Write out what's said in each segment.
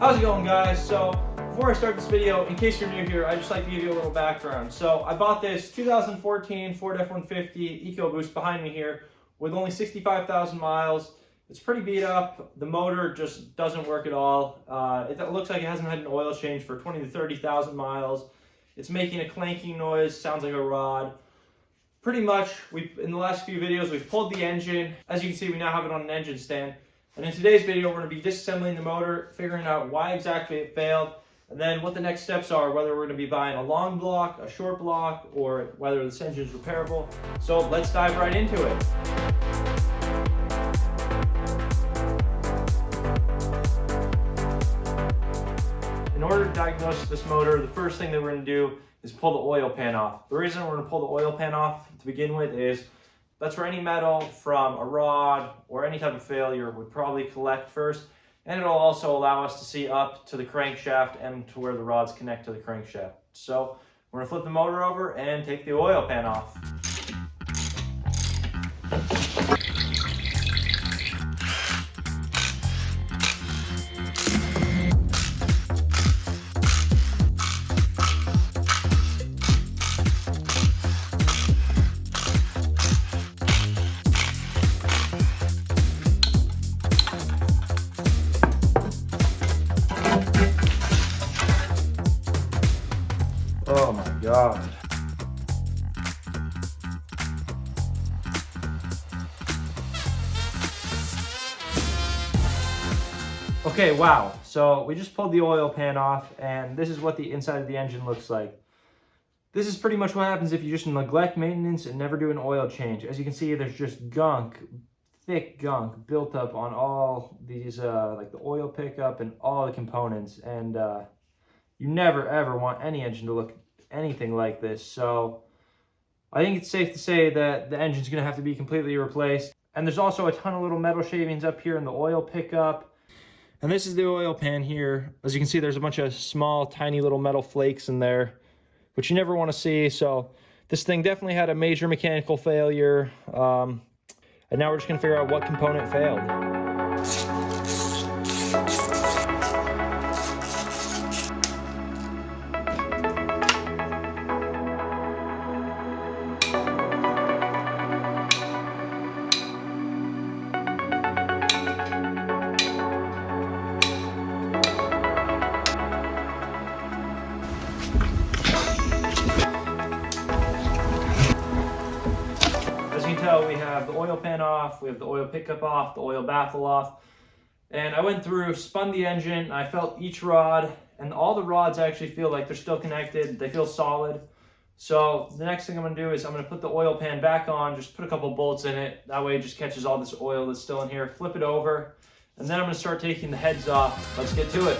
How's it going, guys? So before I start this video, in case you're new here, I'd just like to give you a little background. So I bought this 2014 Ford F150 EcoBoost behind me here with only 65,000 miles. It's pretty beat up. The motor just doesn't work at all. It looks like it hasn't had an oil change for 20 to 30,000 miles. It's making a clanking noise, sounds like a rod. Pretty much, in the last few videos, we've pulled the engine. As you can see, we now have it on an engine stand. And in today's video, we're going to be disassembling the motor, figuring out why exactly it failed, and then what the next steps are, whether we're going to be buying a long block, a short block, or whether this engine is repairable. So let's dive right into it. In order to diagnose this motor, the first thing that we're going to do is pull the oil pan off. The reason we're going to pull the oil pan off to begin with is that's where any metal from a rod or any type of failure would probably collect first, and it'll also allow us to see up to the crankshaft and to where the rods connect to the crankshaft. So we're going to flip the motor over and take the oil pan off. Oh my God. Okay, wow. So we just pulled the oil pan off, and this is what the inside of the engine looks like. This is pretty much what happens if you just neglect maintenance and never do an oil change. As you can see, there's just gunk, thick gunk built up on all these, like the oil pickup and all the components. And you never ever want any engine to look anything like this. So I think it's safe to say that the engine's going to have to be completely replaced. And there's also a ton of little metal shavings up here in the oil pickup. And this is the oil pan here. As you can see, there's a bunch of small, tiny little metal flakes in there, which you never want to see. So this thing definitely had a major mechanical failure. And now we're just going to figure out what component failed. We have the oil pan off, we have the oil pickup off, the oil baffle off, and I went through, spun the engine, I felt each rod, and all the rods actually feel like they're still connected, they feel solid. So the next thing I'm going to do is I'm going to put the oil pan back on, just put a couple bolts in it, that way it just catches all this oil that's still in here, flip it over, and then I'm going to start taking the heads off. Let's get to it.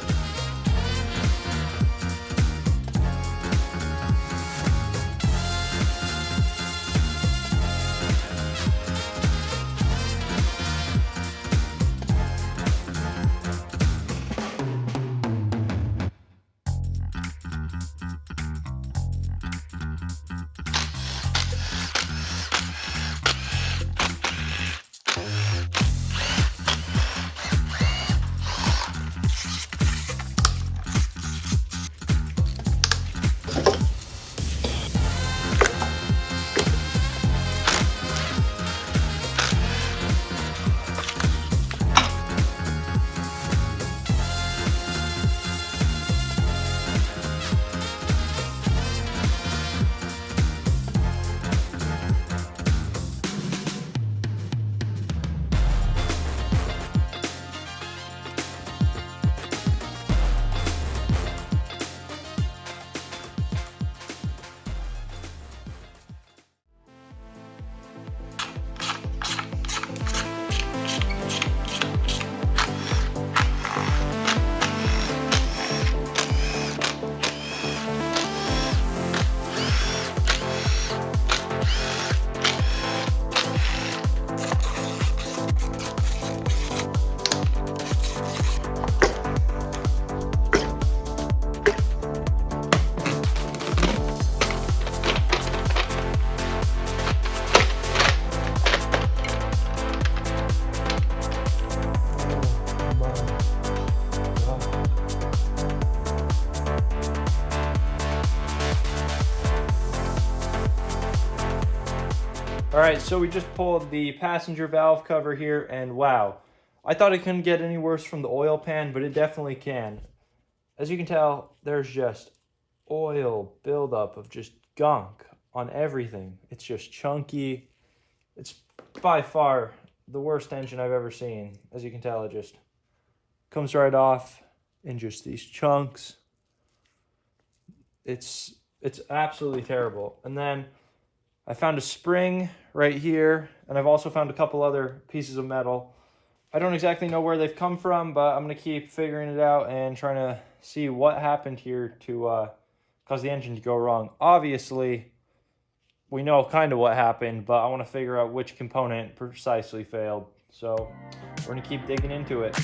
All right, so we just pulled the passenger valve cover here, and wow, I thought it couldn't get any worse from the oil pan, but it definitely can. As you can tell, there's just oil buildup of just gunk on everything. It's just chunky. It's by far the worst engine I've ever seen. As you can tell, it just comes right off in just these chunks. It's absolutely terrible. And then I found a spring right here, and I've also found a couple other pieces of metal. I don't exactly know where they've come from, but I'm going to keep figuring it out and trying to see what happened here to cause the engine to go wrong. Obviously, we know kind of what happened, but I want to figure out which component precisely failed. So we're going to keep digging into it.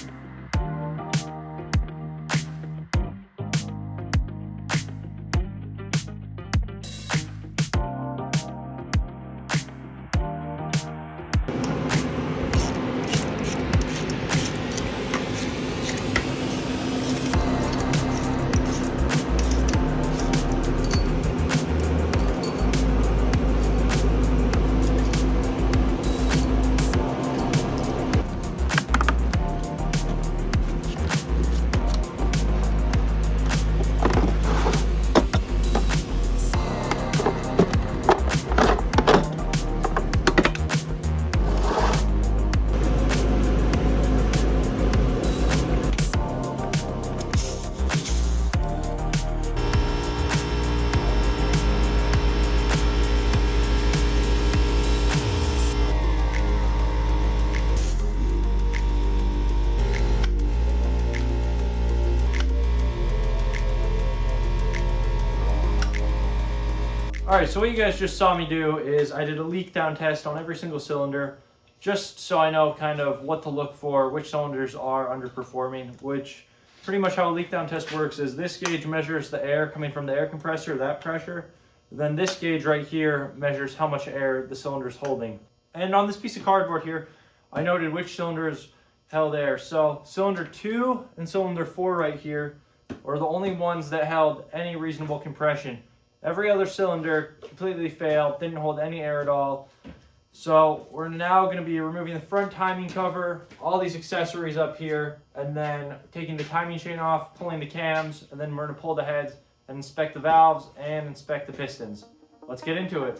All right, so what you guys just saw me do is I did a leak down test on every single cylinder, just so I know kind of what to look for, which cylinders are underperforming, which pretty much how a leak down test works is this gauge measures the air coming from the air compressor, that pressure. Then this gauge right here measures how much air the cylinder is holding. And on this piece of cardboard here, I noted which cylinders held air. So cylinder 2 and cylinder 4 right here are the only ones that held any reasonable compression. Every other cylinder completely failed, didn't hold any air at all. So we're now going to be removing the front timing cover, all these accessories up here, and then taking the timing chain off, pulling the cams, and then we're going to pull the heads and inspect the valves and inspect the pistons. Let's get into it.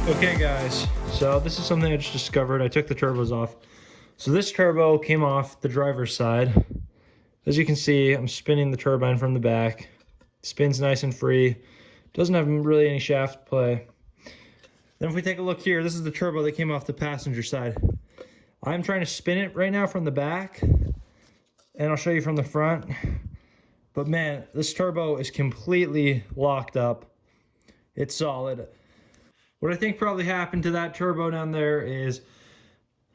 Okay guys, so this is something I just discovered. I took the turbos off. So this turbo came off the driver's side. As you can see, I'm spinning the turbine from the back. Spins nice and free. Doesn't have really any shaft play. Then if we take a look here, this is the turbo that came off the passenger side. I'm trying to spin it right now from the back, and I'll show you from the front. But man, this turbo is completely locked up. It's solid. What I think probably happened to that turbo down there is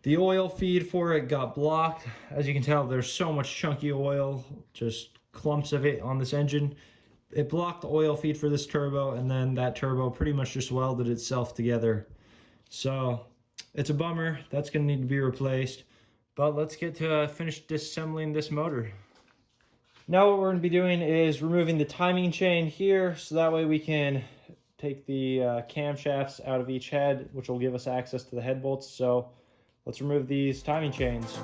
the oil feed for it got blocked. As you can tell, there's so much chunky oil, just clumps of it on this engine. It blocked the oil feed for this turbo, and then that turbo pretty much just welded itself together. So it's a bummer. That's going to need to be replaced. But let's get to finish disassembling this motor. Now what we're going to be doing is removing the timing chain here, so that way we can take the camshafts out of each head, which will give us access to the head bolts. So let's remove these timing chains.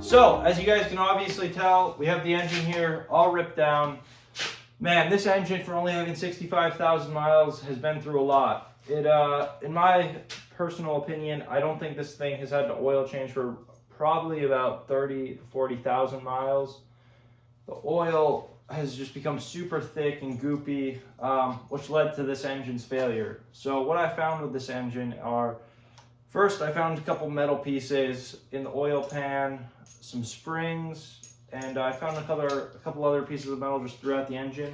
So, as you guys can obviously tell, we have the engine here all ripped down. Man, this engine, for only having 65,000 miles, has been through a lot. It, in my personal opinion, I don't think this thing has had an oil change for probably about 30 to 40,000 miles. The oil has just become super thick and goopy, which led to this engine's failure. So what I found with this engine are, first I found a couple metal pieces in the oil pan, some springs, and I found a couple other pieces of metal just throughout the engine,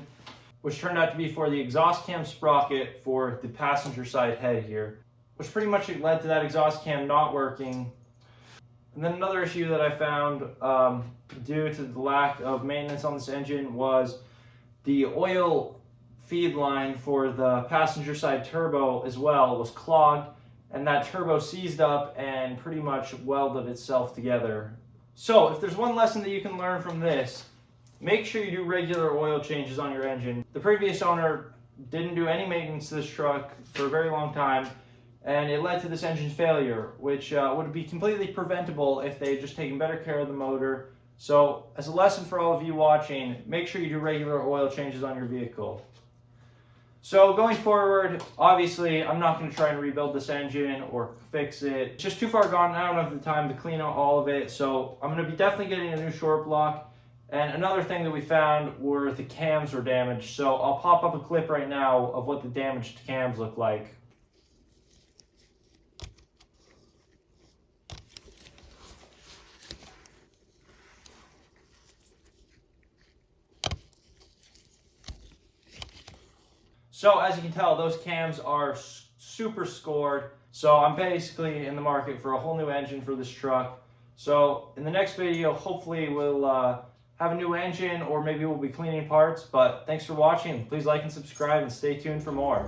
which turned out to be for the exhaust cam sprocket for the passenger side head here, which pretty much led to that exhaust cam not working. And then another issue that I found due to the lack of maintenance on this engine was the oil feed line for the passenger side turbo as well was clogged, and that turbo seized up and pretty much welded itself together. So if there's one lesson that you can learn from this, make sure you do regular oil changes on your engine. The previous owner didn't do any maintenance to this truck for a very long time, and it led to this engine's failure, which would be completely preventable if they had just taken better care of the motor. So as a lesson for all of you watching, make sure you do regular oil changes on your vehicle. So going forward, obviously, I'm not going to try and rebuild this engine or fix it. It's just too far gone. I don't have the time to clean out all of it. So I'm going to be definitely getting a new short block. And another thing that we found were the cams were damaged. So I'll pop up a clip right now of what the damaged cams look like. So as you can tell, those cams are super scored. So I'm basically in the market for a whole new engine for this truck. So in the next video, hopefully we'll have a new engine, or maybe we'll be cleaning parts. But thanks for watching. Please like and subscribe and stay tuned for more.